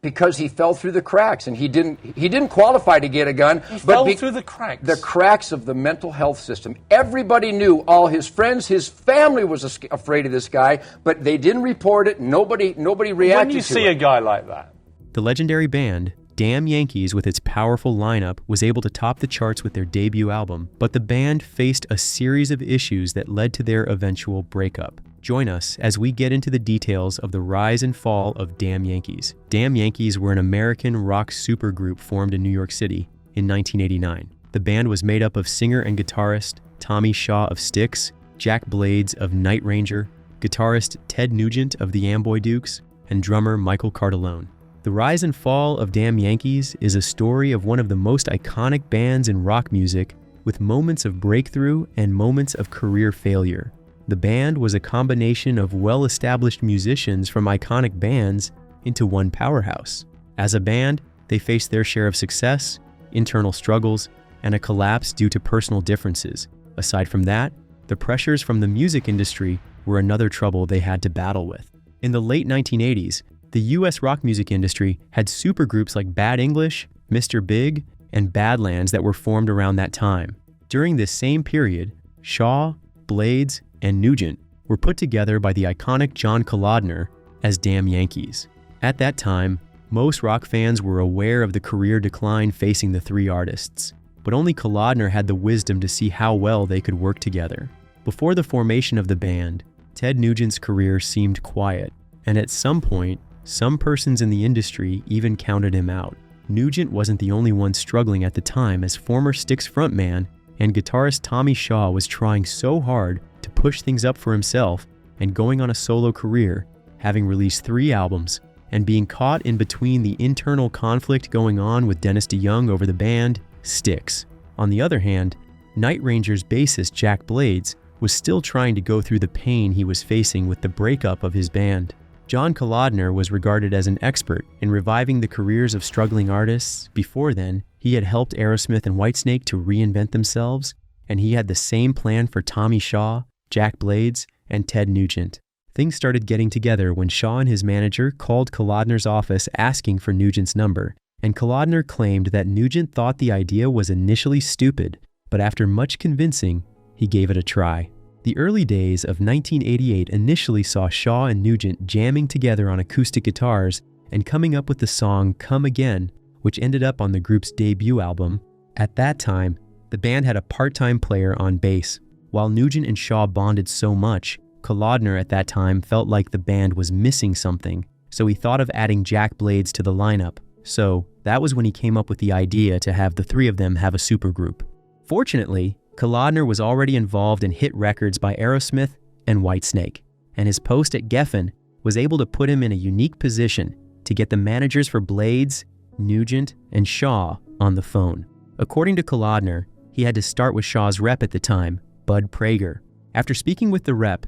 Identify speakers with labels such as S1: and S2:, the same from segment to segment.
S1: because he fell through the cracks, and he didn't qualify to get a gun.
S2: He fell through the cracks.
S1: The cracks of the mental health system. Everybody knew. All his friends, his family was afraid of this guy, but they didn't report it. Nobody reacted to it.
S2: When you see a guy like that,
S3: the legendary band Damn Yankees, with its powerful lineup, was able to top the charts with their debut album, but the band faced a series of issues that led to their eventual breakup. Join us as we get into the details of the rise and fall of Damn Yankees. Damn Yankees were an American rock supergroup formed in New York City in 1989. The band was made up of singer and guitarist Tommy Shaw of Styx, Jack Blades of Night Ranger, guitarist Ted Nugent of the Amboy Dukes, and drummer Michael Cardellone. The rise and fall of Damn Yankees is a story of one of the most iconic bands in rock music, with moments of breakthrough and moments of career failure. The band was a combination of well-established musicians from iconic bands into one powerhouse. As a band, they faced their share of success, internal struggles, and a collapse due to personal differences. Aside from that, the pressures from the music industry were another trouble they had to battle with. In the late 1980s, the US rock music industry had supergroups like Bad English, Mr. Big, and Badlands that were formed around that time. During this same period, Shaw, Blades, and Nugent were put together by the iconic John Kalodner as Damn Yankees. At that time, most rock fans were aware of the career decline facing the three artists, but only Kalodner had the wisdom to see how well they could work together. Before the formation of the band, Ted Nugent's career seemed quiet, and at some point, some persons in the industry even counted him out. Nugent wasn't the only one struggling at the time, as former Styx frontman and guitarist Tommy Shaw was trying so hard to push things up for himself and going on a solo career, having released 3 albums, and being caught in between the internal conflict going on with Dennis DeYoung over the band, Styx. On the other hand, Night Ranger's bassist Jack Blades was still trying to go through the pain he was facing with the breakup of his band. John Kalodner was regarded as an expert in reviving the careers of struggling artists. Before then, he had helped Aerosmith and Whitesnake to reinvent themselves, and he had the same plan for Tommy Shaw, Jack Blades, and Ted Nugent. Things started getting together when Shaw and his manager called Kalodner's office asking for Nugent's number, and Kalodner claimed that Nugent thought the idea was initially stupid, but after much convincing, he gave it a try. The early days of 1988 initially saw Shaw and Nugent jamming together on acoustic guitars and coming up with the song Come Again, which ended up on the group's debut album. At that time, the band had a part-time player on bass. While Nugent and Shaw bonded so much, Kalodner at that time felt like the band was missing something, so he thought of adding Jack Blades to the lineup. So that was when he came up with the idea to have the 3 of them have a supergroup. Fortunately, Kalodner was already involved in hit records by Aerosmith and Whitesnake, and his post at Geffen was able to put him in a unique position to get the managers for Blades, Nugent, and Shaw on the phone. According to Kalodner, he had to start with Shaw's rep at the time, Bud Prager. After speaking with the rep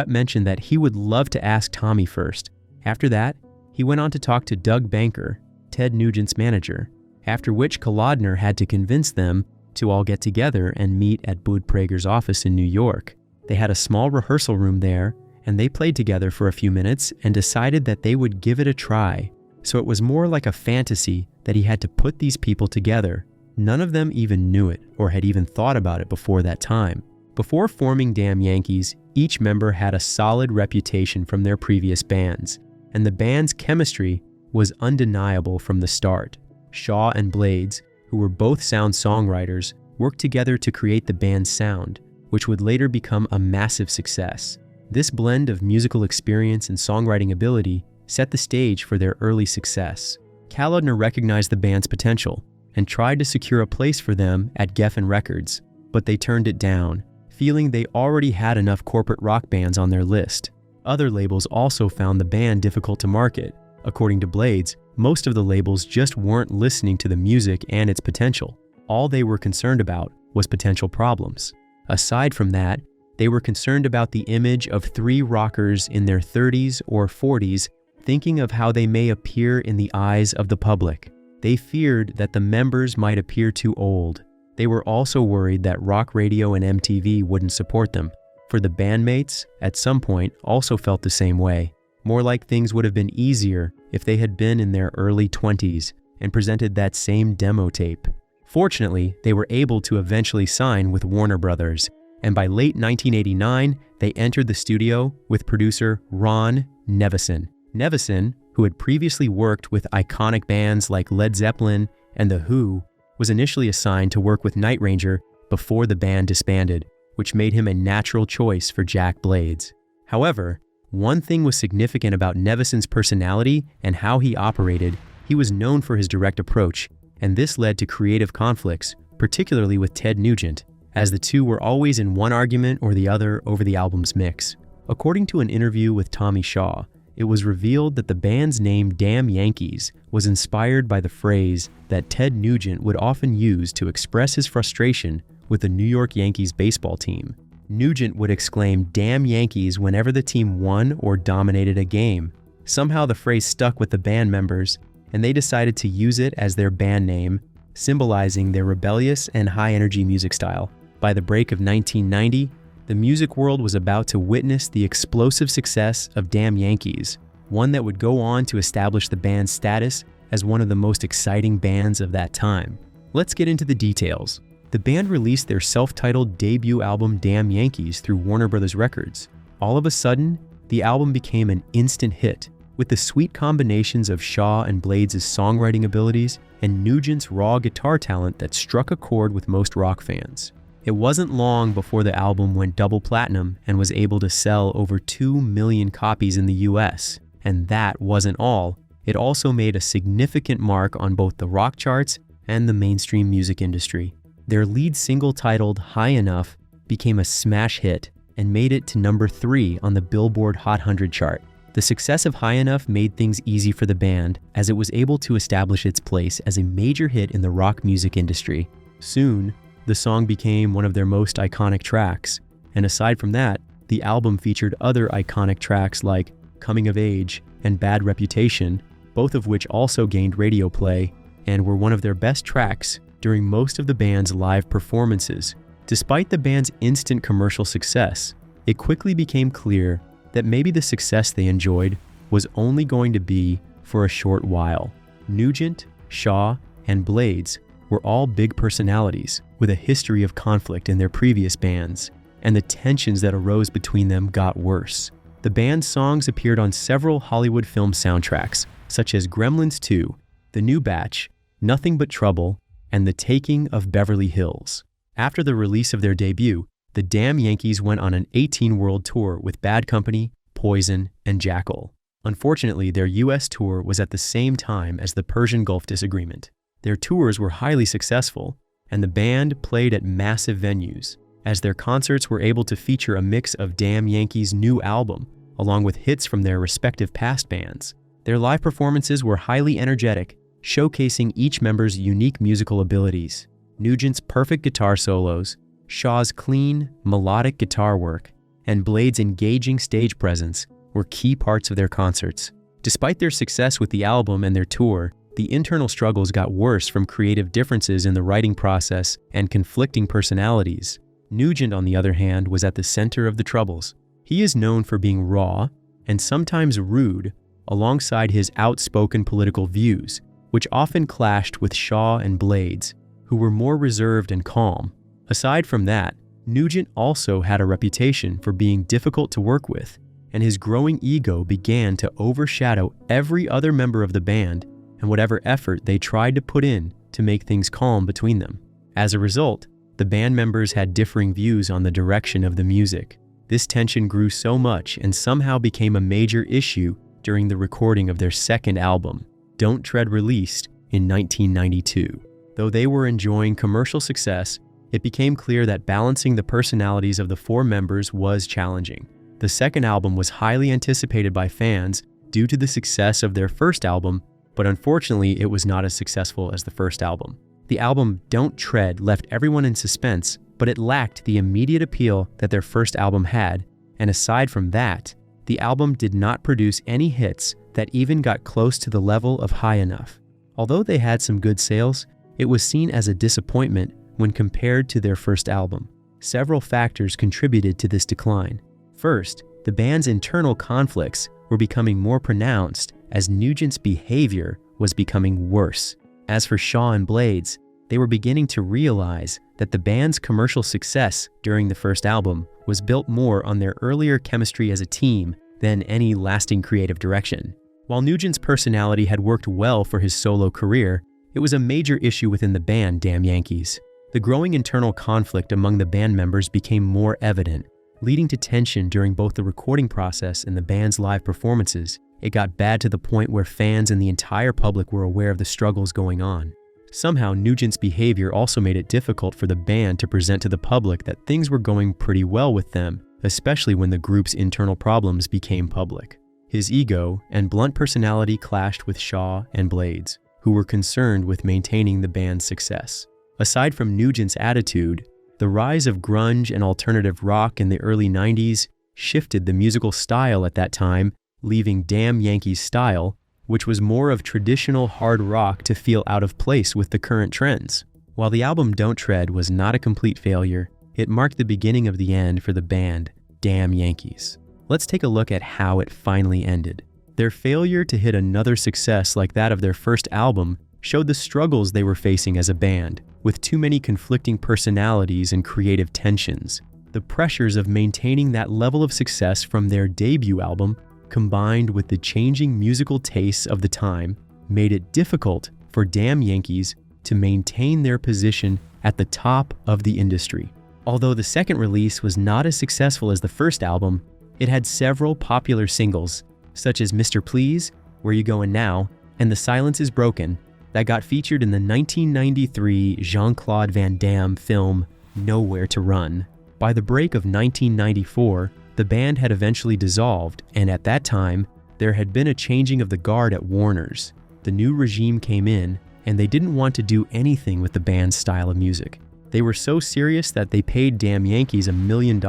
S3: mentioned that he would love to ask Tommy first. After that, he went on to talk to Doug Banker, Ted Nugent's manager, after which Kalodner had to convince them to all get together and meet at Bud Prager's office in New York. They had a small rehearsal room there, and they played together for a few minutes and decided that they would give it a try. So it was more like a fantasy that he had to put these people together. None of them even knew it or had even thought about it before that time. Before forming Damn Yankees, each member had a solid reputation from their previous bands, and the band's chemistry was undeniable from the start. Shaw and Blades, who were both sound songwriters, worked together to create the band's sound, which would later become a massive success. This blend of musical experience and songwriting ability set the stage for their early success. Kalodner recognized the band's potential and tried to secure a place for them at Geffen Records, but they turned it down, feeling they already had enough corporate rock bands on their list. Other labels also found the band difficult to market. According to Blades, most of the labels just weren't listening to the music and its potential. All they were concerned about was potential problems. Aside from that, they were concerned about the image of 3 rockers in their 30s or 40s thinking of how they may appear in the eyes of the public. They feared that the members might appear too old. They were also worried that rock radio and MTV wouldn't support them, for the bandmates, at some point, also felt the same way. more like things would have been easier if they had been in their early 20s and presented that same demo tape. Fortunately, they were able to eventually sign with Warner Brothers, and by late 1989, they entered the studio with producer Ron Nevison. Nevison, who had previously worked with iconic bands like Led Zeppelin and The Who, was initially assigned to work with Night Ranger before the band disbanded, which made him a natural choice for Jack Blades. However, one thing was significant about Nevison's personality and how he operated. He was known for his direct approach, and this led to creative conflicts, particularly with Ted Nugent, as the two were always in one argument or the other over the album's mix. According to an interview with Tommy Shaw, it was revealed that the band's name Damn Yankees was inspired by the phrase that Ted Nugent would often use to express his frustration with the New York Yankees baseball team. Nugent would exclaim "Damn Yankees" whenever the team won or dominated a game. Somehow the phrase stuck with the band members, and they decided to use it as their band name, symbolizing their rebellious and high-energy music style. By the break of 1990, the music world was about to witness the explosive success of Damn Yankees, one that would go on to establish the band's status as one of the most exciting bands of that time. Let's get into the details. The band released their self-titled debut album Damn Yankees through Warner Brothers Records. All of a sudden, the album became an instant hit, with the sweet combinations of Shaw and Blades' songwriting abilities and Nugent's raw guitar talent that struck a chord with most rock fans. It wasn't long before the album went double platinum and was able to sell over 2 million copies in the US. And that wasn't all. It also made a significant mark on both the rock charts and the mainstream music industry. Their lead single, titled High Enough, became a smash hit and made it to number 3 on the Billboard Hot 100 chart. The success of High Enough made things easy for the band, as it was able to establish its place as a major hit in the rock music industry. Soon, the song became one of their most iconic tracks, and aside from that, the album featured other iconic tracks like Coming of Age and Bad Reputation, both of which also gained radio play and were one of their best tracks during most of the band's live performances. Despite the band's instant commercial success, it quickly became clear that maybe the success they enjoyed was only going to be for a short while. Nugent, Shaw, and Blades were all big personalities with a history of conflict in their previous bands, and the tensions that arose between them got worse. The band's songs appeared on several Hollywood film soundtracks, such as Gremlins 2, The New Batch, Nothing But Trouble, and The Taking of Beverly Hills. After the release of their debut, the Damn Yankees went on an 18-world tour with Bad Company, Poison, and Jackal. Unfortunately, their US tour was at the same time as the Persian Gulf disagreement. Their tours were highly successful, and the band played at massive venues, as their concerts were able to feature a mix of Damn Yankees' new album, along with hits from their respective past bands. Their live performances were highly energetic, showcasing each member's unique musical abilities. Nugent's perfect guitar solos, Shaw's clean, melodic guitar work, and Blades' engaging stage presence were key parts of their concerts. Despite their success with the album and their tour, the internal struggles got worse from creative differences in the writing process and conflicting personalities. Nugent, on the other hand, was at the center of the troubles. He is known for being raw and sometimes rude, alongside his outspoken political views, which often clashed with Shaw and Blades, who were more reserved and calm. Aside from that, Nugent also had a reputation for being difficult to work with, and his growing ego began to overshadow every other member of the band and whatever effort they tried to put in to make things calm between them. As a result, the band members had differing views on the direction of the music. This tension grew so much and somehow became a major issue during the recording of their second album, Don't Tread, released in 1992. Though they were enjoying commercial success, it became clear that balancing the personalities of the 4 members was challenging. The second album was highly anticipated by fans due to the success of their first album, but unfortunately it was not as successful as the first album. The album Don't Tread left everyone in suspense, but it lacked the immediate appeal that their first album had, and aside from that, the album did not produce any hits that even got close to the level of High Enough. Although they had some good sales, it was seen as a disappointment when compared to their first album. Several factors contributed to this decline. First, The band's internal conflicts were becoming more pronounced as Nugent's behavior was becoming worse. As for Shaw and Blades, they were beginning to realize that the band's commercial success during the first album was built more on their earlier chemistry as a team than any lasting creative direction. While Nugent's personality had worked well for his solo career, it was a major issue within the band Damn Yankees. The growing internal conflict among the band members became more evident, leading to tension during both the recording process and the band's live performances. It got bad to the point where fans and the entire public were aware of the struggles going on. Somehow, Nugent's behavior also made it difficult for the band to present to the public that things were going pretty well with them, especially when the group's internal problems became public. His ego and blunt personality clashed with Shaw and Blades, who were concerned with maintaining the band's success. Aside from Nugent's attitude, the rise of grunge and alternative rock in the early 90s shifted the musical style at that time, leaving Damn Yankees' style, which was more of traditional hard rock, to feel out of place with the current trends. While the album Don't Tread was not a complete failure, it marked the beginning of the end for the band Damn Yankees. Let's take a look at how it finally ended. Their failure to hit another success like that of their first album showed the struggles they were facing as a band, with too many conflicting personalities and creative tensions. The pressures of maintaining that level of success from their debut album, combined with the changing musical tastes of the time, made it difficult for Damn Yankees to maintain their position at the top of the industry. Although the second release was not as successful as the first album, it had several popular singles, such as Mr. Please, Where You Goin' Now, and The Silence Is Broken, that got featured in the 1993 Jean-Claude Van Damme film Nowhere to Run. By the break of 1994, the band had eventually dissolved, and at that time, there had been a changing of the guard at Warner's. The new regime came in, and they didn't want to do anything with the band's style of music. They were so serious that they paid Damn Yankees $1 million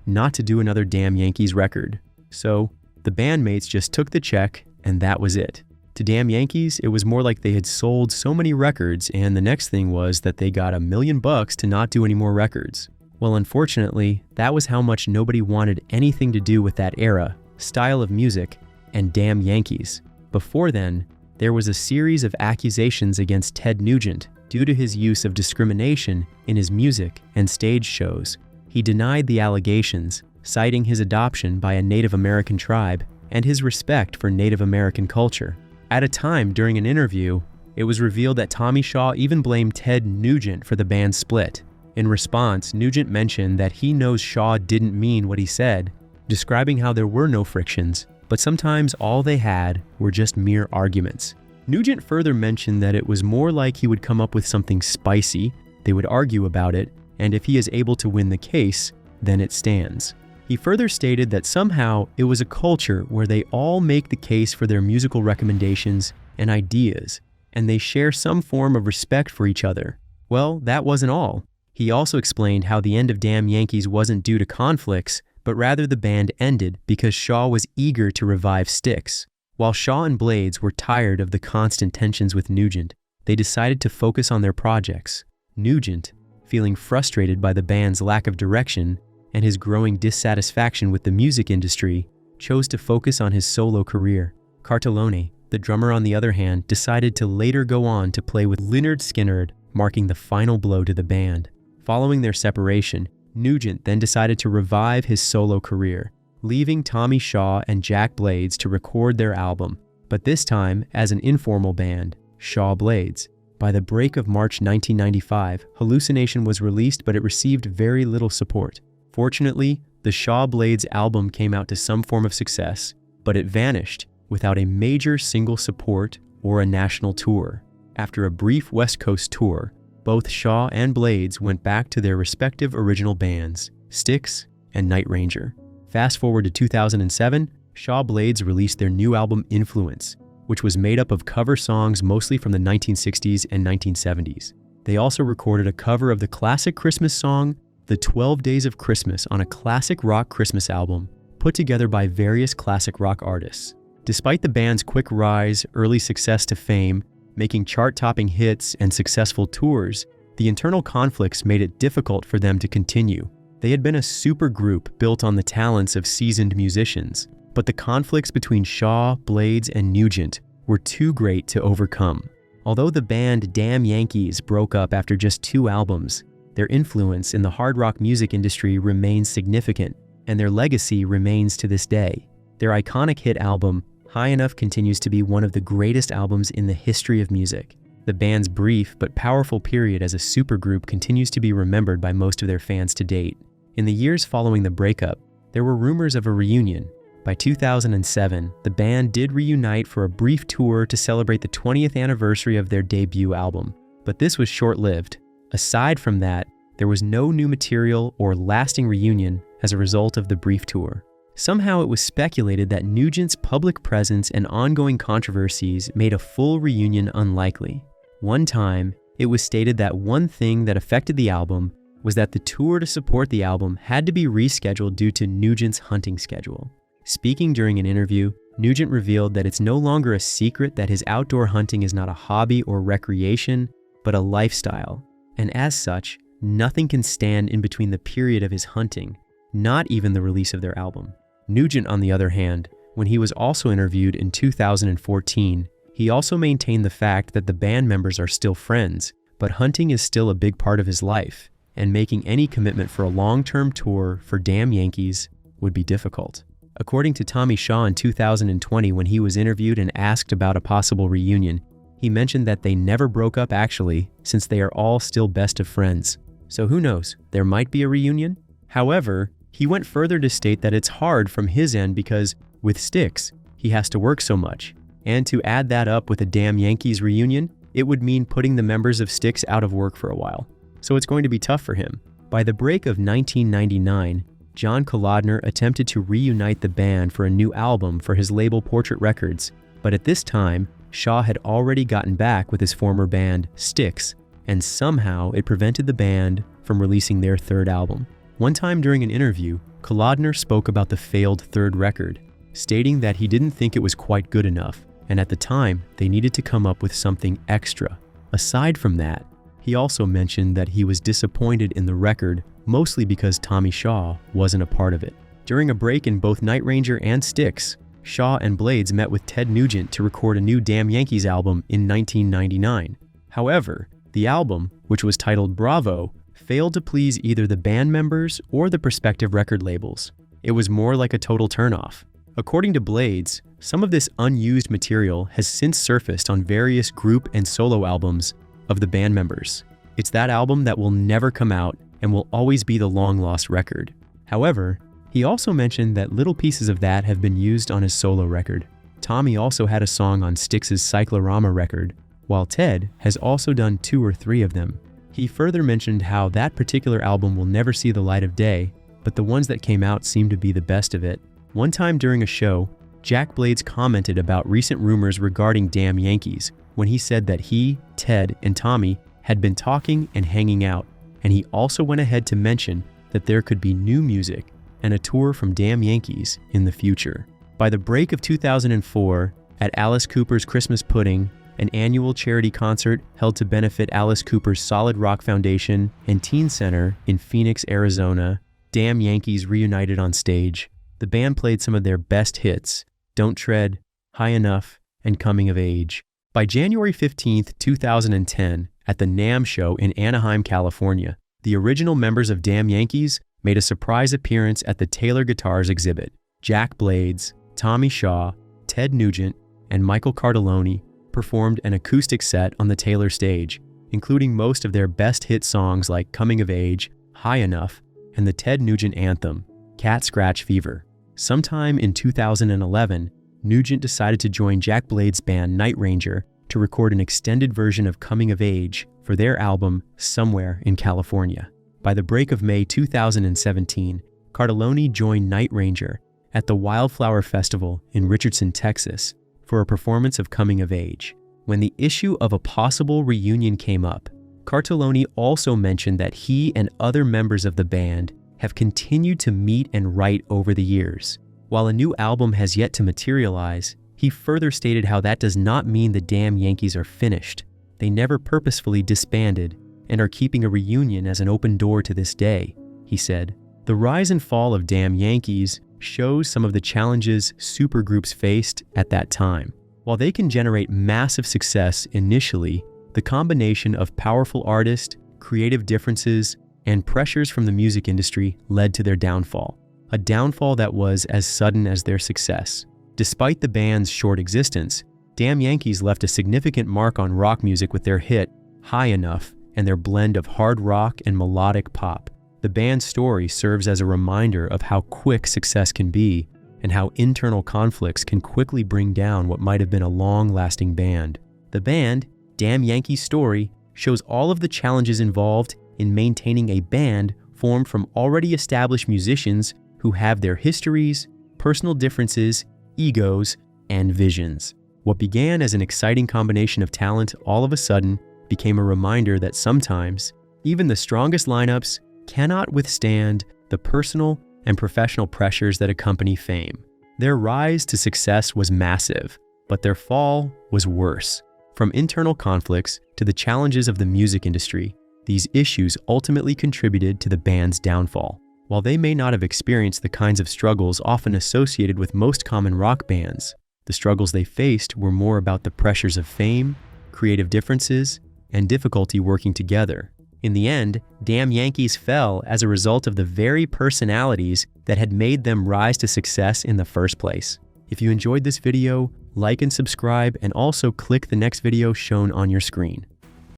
S3: not to do another Damn Yankees record. So, the bandmates just took the check, and that was it. To Damn Yankees, it was more like they had sold so many records, and the next thing was that they got $1 million to not do any more records. Well, unfortunately, that was how much nobody wanted anything to do with that era, style of music, and Damn Yankees. Before then, there was a series of accusations against Ted Nugent due to his use of discrimination in his music and stage shows. He denied the allegations, citing his adoption by a Native American tribe and his respect for Native American culture. At a time during an interview, it was revealed that Tommy Shaw even blamed Ted Nugent for the band's split. In response, Nugent mentioned that he knows Shaw didn't mean what he said, describing how there were no frictions, but sometimes all they had were just mere arguments. Nugent further mentioned that it was more like he would come up with something spicy, they would argue about it, and if he is able to win the case, then it stands. He further stated that somehow it was a culture where they all make the case for their musical recommendations and ideas, and they share some form of respect for each other. Well, that wasn't all. He also explained how the end of Damn Yankees wasn't due to conflicts, but rather the band ended because Shaw was eager to revive Styx. While Shaw and Blades were tired of the constant tensions with Nugent, they decided to focus on their projects. Nugent, feeling frustrated by the band's lack of direction and his growing dissatisfaction with the music industry, chose to focus on his solo career. Cartellone, the drummer on the other hand, decided to later go on to play with Lynyrd Skynyrd, marking the final blow to the band. Following their separation, Nugent then decided to revive his solo career, leaving Tommy Shaw and Jack Blades to record their album, but this time as an informal band, Shaw Blades. By the break of March 1995, Hallucination was released, but it received very little support. Fortunately, the Shaw Blades album came out to some form of success, but it vanished without a major single support or a national tour. After a brief West Coast tour, both Shaw and Blades went back to their respective original bands, Styx and Night Ranger. Fast forward to 2007, Shaw Blades released their new album Influence, which was made up of cover songs mostly from the 1960s and 1970s. They also recorded a cover of the classic Christmas song, The 12 Days of Christmas, on a classic rock Christmas album, put together by various classic rock artists. Despite the band's quick rise, early success to fame, making chart-topping hits and successful tours, the internal conflicts made it difficult for them to continue. They had been a super group built on the talents of seasoned musicians, but the conflicts between Shaw, Blades, and Nugent were too great to overcome. Although the band Damn Yankees broke up after just 2 albums, their influence in the hard rock music industry remains significant, and their legacy remains to this day. Their iconic hit album, High Enough, continues to be one of the greatest albums in the history of music. The band's brief but powerful period as a supergroup continues to be remembered by most of their fans to date. In the years following the breakup, there were rumors of a reunion. By 2007, the band did reunite for a brief tour to celebrate the 20th anniversary of their debut album, but this was short-lived. Aside from that, there was no new material or lasting reunion as a result of the brief tour. Somehow it was speculated that Nugent's public presence and ongoing controversies made a full reunion unlikely. One time, it was stated that one thing that affected the album was that the tour to support the album had to be rescheduled due to Nugent's hunting schedule. Speaking during an interview, Nugent revealed that it's no longer a secret that his outdoor hunting is not a hobby or recreation, but a lifestyle. And as such, nothing can stand in between the period of his hunting, not even the release of their album. Nugent, on the other hand, when he was also interviewed in 2014, he also maintained the fact that the band members are still friends, but hunting is still a big part of his life, and making any commitment for a long-term tour for Damn Yankees would be difficult. According to Tommy Shaw in 2020, when he was interviewed and asked about a possible reunion, he mentioned that they never broke up actually, since they are all still best of friends. So who knows, there might be a reunion? However, he went further to state that it's hard from his end because, with Styx, he has to work so much. And to add that up with a Damn Yankees reunion, it would mean putting the members of Styx out of work for a while. So it's going to be tough for him. By the break of 1999, John Kolodner attempted to reunite the band for a new album for his label Portrait Records, but at this time, Shaw had already gotten back with his former band, Styx, and somehow it prevented the band from releasing their 3rd album. One time during an interview, Kolodner spoke about the failed 3rd record, stating that he didn't think it was quite good enough, and at the time, they needed to come up with something extra. Aside from that, he also mentioned that he was disappointed in the record, mostly because Tommy Shaw wasn't a part of it. During a break in both Night Ranger and Styx, Shaw and Blades met with Ted Nugent to record a new Damn Yankees album in 1999. However, the album, which was titled Bravo, failed to please either the band members or the prospective record labels. It was more like a total turnoff. According to Blades, some of this unused material has since surfaced on various group and solo albums of the band members. It's that album that will never come out and will always be the long-lost record. However, he also mentioned that little pieces of that have been used on his solo record. Tommy also had a song on Styx's Cyclorama record, while Ted has also done 2 or 3 of them. He further mentioned how that particular album will never see the light of day, but the ones that came out seem to be the best of it. One time during a show, Jack Blades commented about recent rumors regarding Damn Yankees when he said that he, Ted, and Tommy had been talking and hanging out, and he also went ahead to mention that there could be new music and a tour from Damn Yankees in the future. By the break of 2004, at Alice Cooper's Christmas Pudding, an annual charity concert held to benefit Alice Cooper's Solid Rock Foundation and Teen Center in Phoenix, Arizona, Damn Yankees reunited on stage. The band played some of their best hits, Don't Tread, High Enough, and Coming of Age. By January 15, 2010, at the NAMM show in Anaheim, California, the original members of Damn Yankees made a surprise appearance at the Taylor Guitars exhibit. Jack Blades, Tommy Shaw, Ted Nugent, and Michael Cardelloni performed an acoustic set on the Taylor stage, including most of their best hit songs like Coming of Age, High Enough, and the Ted Nugent anthem, Cat Scratch Fever. Sometime in 2011, Nugent decided to join Jack Blades' band Night Ranger to record an extended version of Coming of Age for their album Somewhere in California. By the break of May 2017, Cardelloni joined Night Ranger at the Wildflower Festival in Richardson, Texas, for a performance of Coming of Age. When the issue of a possible reunion came up, Cardelloni also mentioned that he and other members of the band have continued to meet and write over the years. While a new album has yet to materialize, he further stated how that does not mean the Damn Yankees are finished. They never purposefully disbanded and are keeping a reunion as an open door to this day. He said, The rise and fall of Damn Yankees shows some of the challenges supergroups faced at that time. While they can generate massive success initially, the combination of powerful artists, creative differences, and pressures from the music industry led to their downfall. A downfall that was as sudden as their success. Despite the band's short existence, Damn Yankees left a significant mark on rock music with their hit, High Enough, and their blend of hard rock and melodic pop. The band's story serves as a reminder of how quick success can be and how internal conflicts can quickly bring down what might have been a long-lasting band. The band, Damn Yankees' story, shows all of the challenges involved in maintaining a band formed from already established musicians who have their histories, personal differences, egos, and visions. What began as an exciting combination of talent all of a sudden became a reminder that sometimes, even the strongest lineups cannot withstand the personal and professional pressures that accompany fame. Their rise to success was massive, but their fall was worse. From internal conflicts to the challenges of the music industry, these issues ultimately contributed to the band's downfall. While they may not have experienced the kinds of struggles often associated with most common rock bands, the struggles they faced were more about the pressures of fame, creative differences, and difficulty working together. In the end, Damn Yankees fell as a result of the very personalities that had made them rise to success in the first place. If you enjoyed this video, like and subscribe, and also click the next video shown on your screen.